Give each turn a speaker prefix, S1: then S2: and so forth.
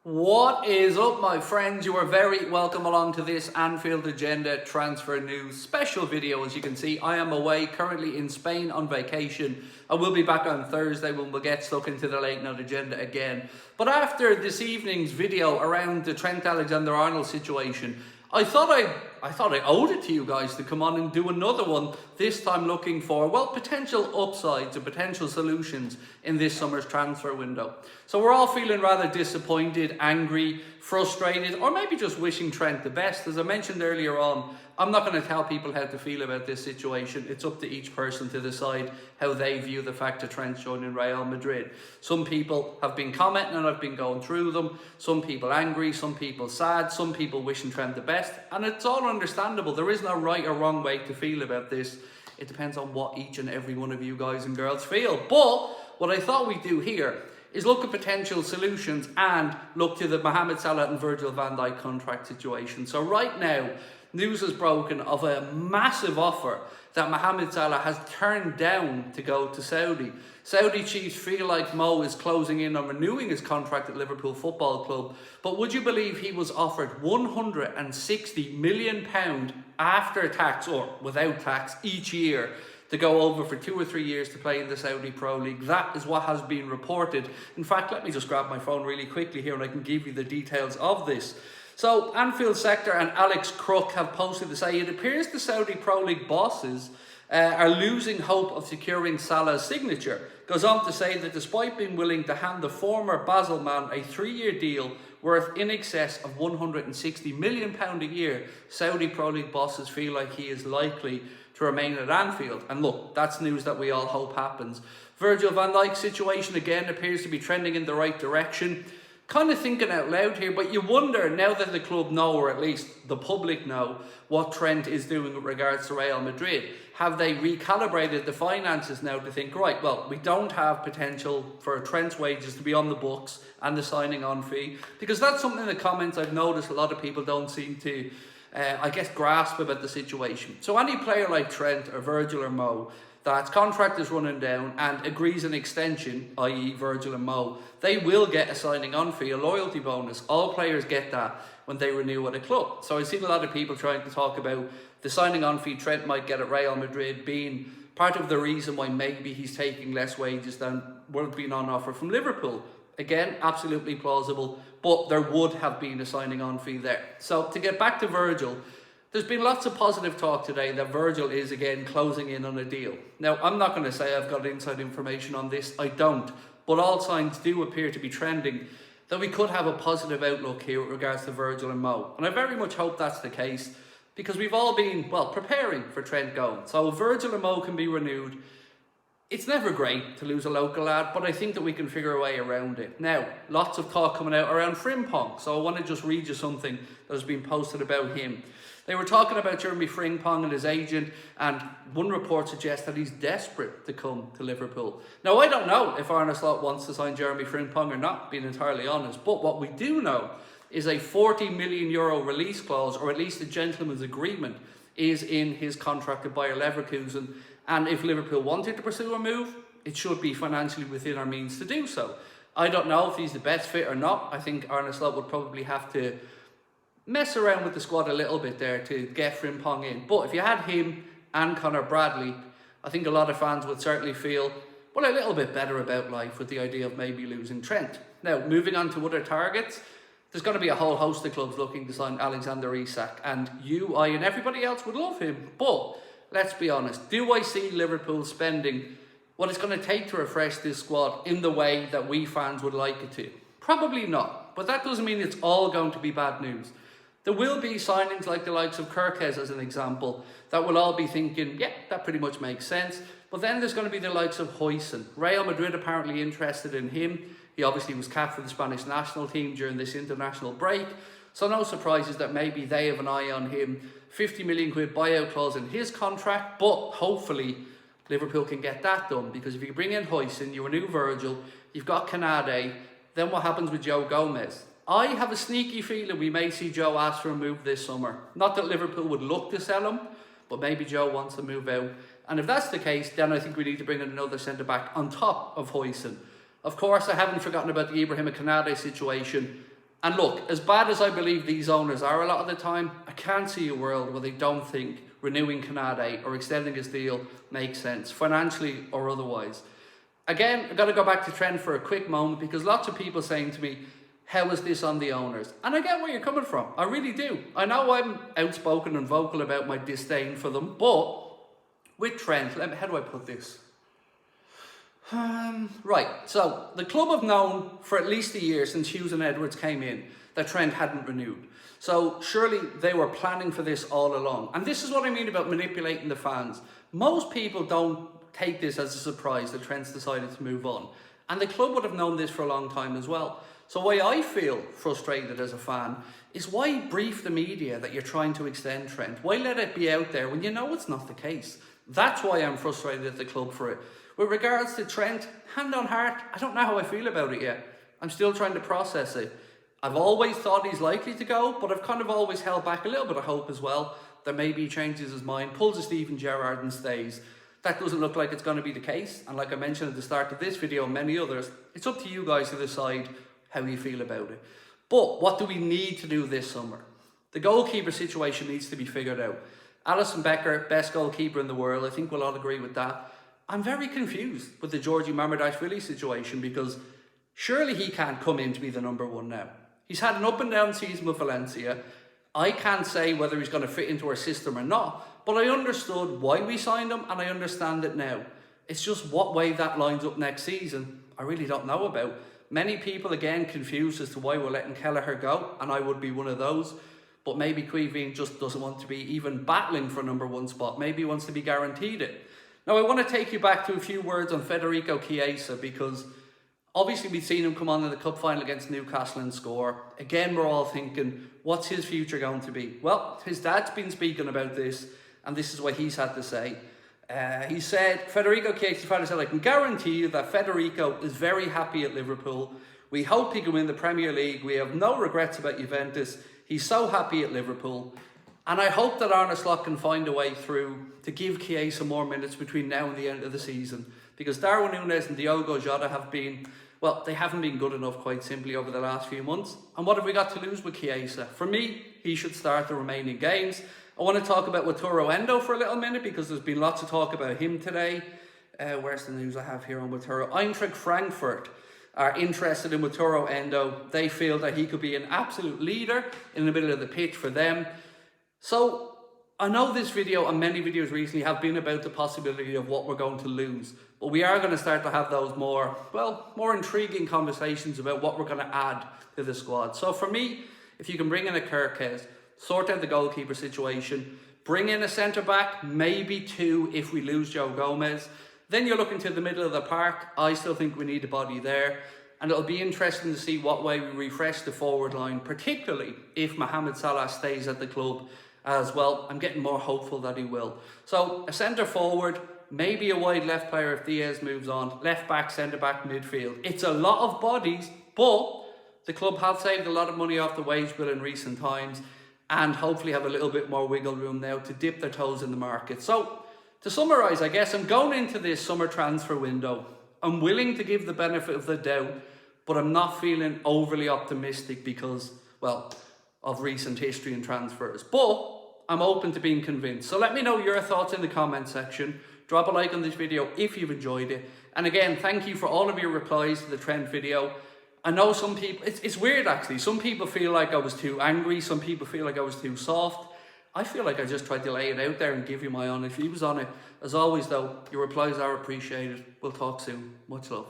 S1: What is up, my friends? You are very welcome along to this Anfield Agenda transfer news special video. As you can see, I am away currently in Spain on vacation. I will be back on Thursday when we'll get stuck into the late night agenda again. But after this evening's video around the Trent Alexander-Arnold situation, I thought I owed it to you guys to come on and do another one, this time looking for, well, potential upsides and potential solutions in this summer's transfer window. So we're all feeling rather disappointed, angry, frustrated, or maybe just wishing Trent the best. As I mentioned earlier on, I'm not going to tell people how to feel about this situation. It's up to each person to decide how they view the fact that Trent's joining Real Madrid. Some people have been commenting and I've been going through them. Some people angry, some people sad, some people wishing Trent the best. And it's all understandable. There is no right or wrong way to feel about this. It depends on what each and every one of you guys and girls feel. But what I thought we'd do here is look at potential solutions and look to the Mohamed Salah and Virgil van Dijk contract situation. So right now, news has broken of a massive offer that Mohamed Salah has turned down to go to Saudi. Saudi chiefs feel like Mo is closing in on renewing his contract at Liverpool Football Club. But would you believe he was offered £160 million after tax or without tax each year to go over for 2 or 3 years to play in the Saudi Pro League? That is what has been reported. In fact, let me just grab my phone really quickly here and I can give you the details of this. So, Anfield Sector and Alex Crook have posted to say it appears the Saudi Pro League bosses are losing hope of securing Salah's signature. Goes on to say that despite being willing to hand the former Basel man a 3-year deal worth in excess of £160 million a year, Saudi Pro League bosses feel like he is likely to remain at Anfield. And look, that's news that we all hope happens. Virgil van Dijk's situation again appears to be trending in the right direction. Kind of thinking out loud here, but you wonder, now that the club know, or at least the public know, what Trent is doing with regards to Real Madrid, have they recalibrated the finances now to think, right, well, we don't have potential for Trent's wages to be on the books and the signing on fee? Because that's something in the comments I've noticed a lot of people don't seem to, grasp about the situation. So any player like Trent or Virgil or Mo, that contract is running down and agrees an extension, i.e. Virgil and Mo, they will get a signing on fee, a loyalty bonus. All players get that when they renew at a club. So I've seen a lot of people trying to talk about the signing on fee Trent might get at Real Madrid being part of the reason why maybe he's taking less wages than would have been on offer from Liverpool. Again, absolutely plausible, but there would have been a signing on fee there. So to get back to Virgil, there's been lots of positive talk today that Virgil is again closing in on a deal. Now, I'm not going to say I've got inside information on this, I don't, but all signs do appear to be trending that we could have a positive outlook here with regards to Virgil and Mo. And I very much hope that's the case because we've all been, well, preparing for Trent going. So Virgil and Mo can be renewed. It's never great to lose a local lad, but I think that we can figure a way around it. Now, lots of talk coming out around Frimpong, so I want to just read you something that has been posted about him. They were talking about Jeremy Frimpong and his agent, and one report suggests that he's desperate to come to Liverpool. Now, I don't know if Arne Slot wants to sign Jeremy Frimpong or not, being entirely honest, but what we do know is a €40 million release clause, or at least a gentleman's agreement, is in his contract with Bayer Leverkusen. And if Liverpool wanted to pursue a move, it should be financially within our means to do so. I don't know if he's the best fit or not. I think Arne Slot would probably have to mess around with the squad a little bit there to get Frimpong in. But if you had him and Conor Bradley, I think a lot of fans would certainly feel, well, a little bit better about life with the idea of maybe losing Trent. Now, moving on to other targets, there's going to be a whole host of clubs looking to sign Alexander Isak, and you, I, and everybody else would love him. But let's be honest, do I see Liverpool spending what it's going to take to refresh this squad in the way that we fans would like it to? Probably not, but that doesn't mean it's all going to be bad news. There will be signings like the likes of Kirkes as an example that will all be thinking, yeah, that pretty much makes sense. But then there's going to be the likes of Hoyson. Real Madrid apparently interested in him. He obviously was capped for the Spanish national team during this international break. So no surprises that maybe they have an eye on him. £50 million buyout clause in his contract, but hopefully Liverpool can get that done, because if you bring in Hoyson, you renew Virgil, you've got Canade, then what happens with Joe Gomez? I have a sneaky feeling we may see Joe ask for a move this summer. Not that Liverpool would look to sell him, but maybe Joe wants to move out. And if that's the case, then I think we need to bring in another centre-back on top of Hoyson. Of course, I haven't forgotten about the Ibrahim Canade situation. And look, as bad as I believe these owners are a lot of the time, I can't see a world where they don't think renewing Canade or extending his deal makes sense, financially or otherwise. Again, I've got to go back to Trent for a quick moment, because lots of people saying to me, how is this on the owners? And I get where you're coming from. I really do. I know I'm outspoken and vocal about my disdain for them, but with Trent, how do I put this? Right, so the club have known for at least a year since Hughes and Edwards came in that Trent hadn't renewed. So surely they were planning for this all along. And this is what I mean about manipulating the fans. Most people don't take this as a surprise that Trent's decided to move on. And the club would have known this for a long time as well. So why I feel frustrated as a fan is, why brief the media that you're trying to extend Trent? Why let it be out there when you know it's not the case? That's why I'm frustrated at the club for it. With regards to Trent, hand on heart, I don't know how I feel about it yet. I'm still trying to process it. I've always thought he's likely to go, but I've kind of always held back a little bit of hope as well that maybe he changes his mind, pulls a Steven Gerrard and stays. That doesn't look like it's going to be the case. And like I mentioned at the start of this video and many others, it's up to you guys to decide how you feel about it. But what do we need to do this summer? The goalkeeper situation needs to be figured out. Alisson Becker, best goalkeeper in the world. I think we'll all agree with that. I'm very confused with the Georgi Marmadashvili situation, because surely he can't come in to be the number one now. He's had an up and down season with Valencia. I can't say whether he's going to fit into our system or not, but I understood why we signed him and I understand it now. It's just what way that lines up next season, I really don't know about. Many people, again, confused as to why we're letting Kelleher go, and I would be one of those. But maybe Queeveen just doesn't want to be even battling for number one spot. Maybe he wants to be guaranteed it. Now, I want to take you back to a few words on Federico Chiesa, because obviously we've seen him come on in the cup final against Newcastle and score. Again, we're all thinking, what's his future going to be? Well, his dad's been speaking about this, and this is what he's had to say. He said, Federico Chiesa's father said, I can guarantee you that Federico is very happy at Liverpool. We hope he can win the Premier League. We have no regrets about Juventus. He's so happy at Liverpool. And I hope that Arne Slot can find a way through to give Chiesa more minutes between now and the end of the season. Because Darwin Núñez and Diogo Jota have been, well, they haven't been good enough, quite simply, over the last few months. And what have we got to lose with Chiesa? For me, he should start the remaining games. I want to talk about Wataru Endo for a little minute, because there's been lots of talk about him today. Where's the news I have here on Wataru? Eintracht Frankfurt are interested in Wataru Endo. They feel that he could be an absolute leader in the middle of the pitch for them. So I know this video and many videos recently have been about the possibility of what we're going to lose, but we are going to start to have those more intriguing conversations about what we're going to add to the squad. So for me, if you can bring in a Kirkes, sort out the goalkeeper situation, bring in a centre-back, maybe two if we lose Joe Gomez, then you're looking to the middle of the park. I still think we need a body there. And it'll be interesting to see what way we refresh the forward line, particularly if Mohamed Salah stays at the club as well. I'm getting more hopeful that he will. So a centre forward, maybe a wide left player if Diaz moves on, left back, centre back, midfield. It's a lot of bodies, but the club have saved a lot of money off the wage bill in recent times, and hopefully have a little bit more wiggle room now to dip their toes in the market. So to summarise, I guess I'm going into this summer transfer window. I'm willing to give the benefit of the doubt, but I'm not feeling overly optimistic because, well, of recent history and transfers. But I'm open to being convinced. So let me know your thoughts in the comment section. Drop a like on this video if you've enjoyed it. And again, thank you for all of your replies to the Trent video. I know some people, it's weird actually. Some people feel like I was too angry. Some people feel like I was too soft. I feel like I just tried to lay it out there and give you my honest views on it. As always though, your replies are appreciated. We'll talk soon. Much love.